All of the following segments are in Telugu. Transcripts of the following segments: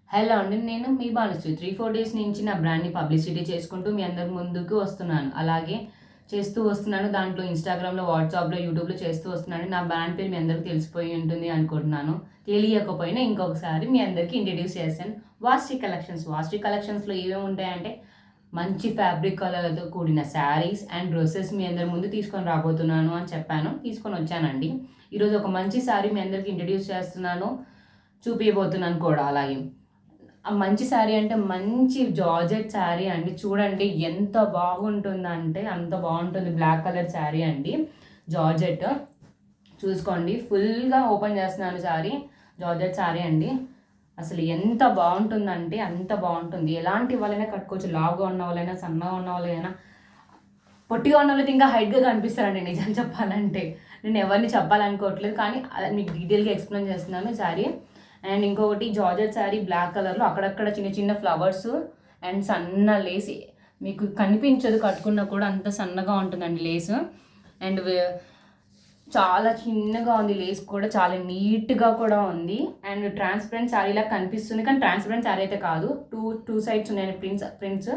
హలో అండి. నేను మీ భానుశ్రీ 3-4 డేస్ నుంచి నా బ్రాండ్‌ని పబ్లిసిటీ చేసుకుంటూ మీ అందరి ముందుకు వస్తున్నాను. అలాగే చేస్తూ వస్తున్నాను. దాంట్లో ఇన్‌స్టాగ్రామ్‌లో, వాట్సాప్‌లో, యూట్యూబ్‌లో చేస్తూ వస్తున్నాను. నా బ్రాండ్ పేరు మీ అందరికి తెలిసిపోయి ఉంటుంది అనుకుంటున్నాను. తెలియకపోయినా ఇంకొకసారి మీ అందరికీ ఇంట్రడ్యూస్ చేస్తాను. వాస్వి కలెక్షన్స్. వాస్వి కలెక్షన్స్‌లో ఏమేమి ఉంటాయంటే మంచి ఫ్యాబ్రిక్ కలర్‌తో కూడిన శారీస్ అండ్ డ్రెసెస్ మీ అందరి ముందు తీసుకొని రాబోతున్నాను అని చెప్పాను. తీసుకొని వచ్చానండి. ఈరోజు ఒక మంచి శారీ మీ అందరికి ఇంట్రడ్యూస్ చేస్తున్నాను. చూపియబోతున్నాను కూడా అలాగే. ఆ మంచి శారీ అంటే మంచి జార్జెట్ శారీ అండి. చూడండి ఎంత బాగుంటుందంటే అంత బాగుంటుంది. బ్లాక్ కలర్ శారీ అండి, జార్జెట్. చూసుకోండి, ఫుల్గా ఓపెన్ చేస్తున్నాను శారీ. జార్జెట్ శారీ అండి. అసలు ఎంత బాగుంటుందంటే అంత బాగుంటుంది. ఎలాంటి వాళ్ళైనా కట్టుకోవచ్చు. లావుగా ఉన్న వాళ్ళైనా, సన్నగా ఉన్న వాళ్ళైనా, పొట్టిగా ఉన్న వాళ్ళైతే ఇంకా హైట్గా కనిపిస్తారండి నిజం చెప్పాలంటే. నేను ఎవరిని చెప్పాలనుకోవట్లేదు, కానీ మీకు డీటెయిల్గా ఎక్స్ప్లెయిన్ చేస్తున్నాను శారీ. అండ్ ఇంకొకటి జార్జెట్ శారీ బ్లాక్ కలర్లో అక్కడక్కడ చిన్న చిన్న ఫ్లవర్స్ అండ్ సన్న లేస్. మీకు కనిపించదు కట్టుకున్నా కూడా, అంత సన్నగా ఉంటుందండి లేస్. అండ్ చాలా చిన్నగా ఉంది లేస్ కూడా, చాలా నీట్గా కూడా ఉంది. అండ్ ట్రాన్స్పరెంట్ శారీలా కనిపిస్తుంది, కానీ ట్రాన్స్పరెంట్ శారీ అయితే కాదు. టూ సైడ్స్ ఉన్నాయి ప్రింట్స్.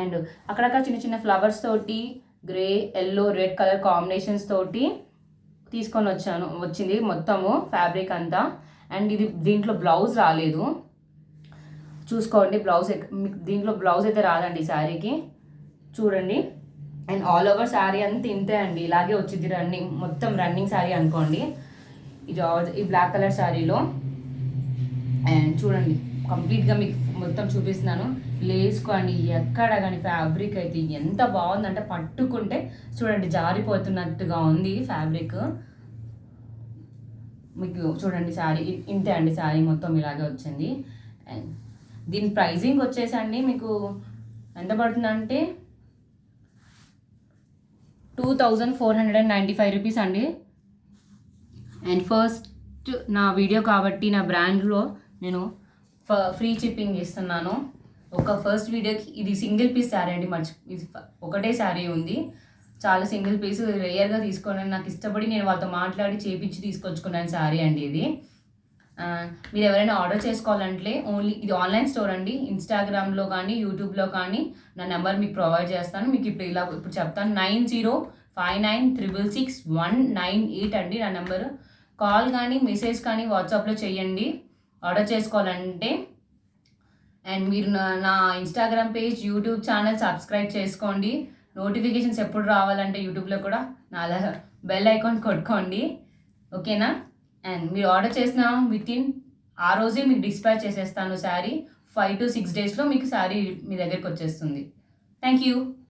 అండ్ అక్కడక్కడ చిన్న చిన్న ఫ్లవర్స్ తోటి grey, yellow, red colour combinations తోటి తీసుకొని వచ్చింది మొత్తము ఫ్యాబ్రిక్ అంతా. అండ్ ఇది దీంట్లో బ్లౌజ్ రాలేదు, చూసుకోండి. దీంట్లో బ్లౌజ్ అయితే రాదండి ఈ శారీకి, చూడండి. అండ్ ఆల్ ఓవర్ శారీ అంతా ఇంతే అండి, ఇలాగే వచ్చింది. మొత్తం రన్నింగ్ శారీ అనుకోండి ఈ బ్లాక్ కలర్ శారీలో. అండ్ చూడండి, కంప్లీట్గా మీకు మొత్తం చూపిస్తున్నాను. లేసుకోండి, ఎక్కడ కానీ ఫ్యాబ్రిక్ అయితే ఎంత బాగుందంటే పట్టుకుంటే చూడండి జారిపోతున్నట్టుగా ఉంది ఫ్యాబ్రిక్. మీకు చూడండి శారీ ఇంతే అండి, శారీ మొత్తం ఇలాగే వచ్చింది. అండ్ దీని ప్రైజింగ్ వచ్చేసండి మీకు ఎంత పడుతుందంటే 2495 రూపీస్ అండి. అండ్ ఫస్ట్ నా వీడియో కాబట్టి నా బ్రాండ్లో నేను ఫ్రీ షిప్పింగ్ ఇస్తున్నాను. ఫస్ట్ వీడియోకి ఇది సింగిల్ పీస్ శారీ అండి. ఇది ఒకటే శారీ ఉంది, చాలా సింగిల్ పీస్. రేయర్గా తీసుకున్నాను, నాకు ఇష్టపడి నేను వాళ్ళతో మాట్లాడి చేపించి తీసుకొచ్చుకున్నాను శారీ అండి ఇది. మీరు ఎవరైనా ఆర్డర్ చేసుకోవాలంటే ఓన్లీ ఇది ఆన్లైన్ స్టోర్ అండి. ఇన్స్టాగ్రామ్లో కానీ యూట్యూబ్లో కానీ నా నెంబర్ మీకు ప్రొవైడ్ చేస్తాను. మీకు ఇప్పుడు చెప్తాను, 9059666198 అండి నా నెంబరు. కాల్ కానీ మెసేజ్ కానీ వాట్సాప్లో చేయండి ఆర్డర్ చేసుకోవాలంటే. అండ్ మీరు నా Instagram page, YouTube channel subscribe చేసుకోండి. నోటిఫికేషన్స్ ఎప్పుడు రావాలంటే యూట్యూబ్లో కూడా నా బెల్ ఐకాన్ కొట్టుకోండి, ఓకేనా. అండ్ మీరు ఆర్డర్ చేసిన ఆ రోజే మీకు డిస్పాచ్ చేసేస్తాను శారీ. 5 to 6 డేస్లో మీకు శారీ మీ దగ్గరికి వచ్చేస్తుంది. Thank you.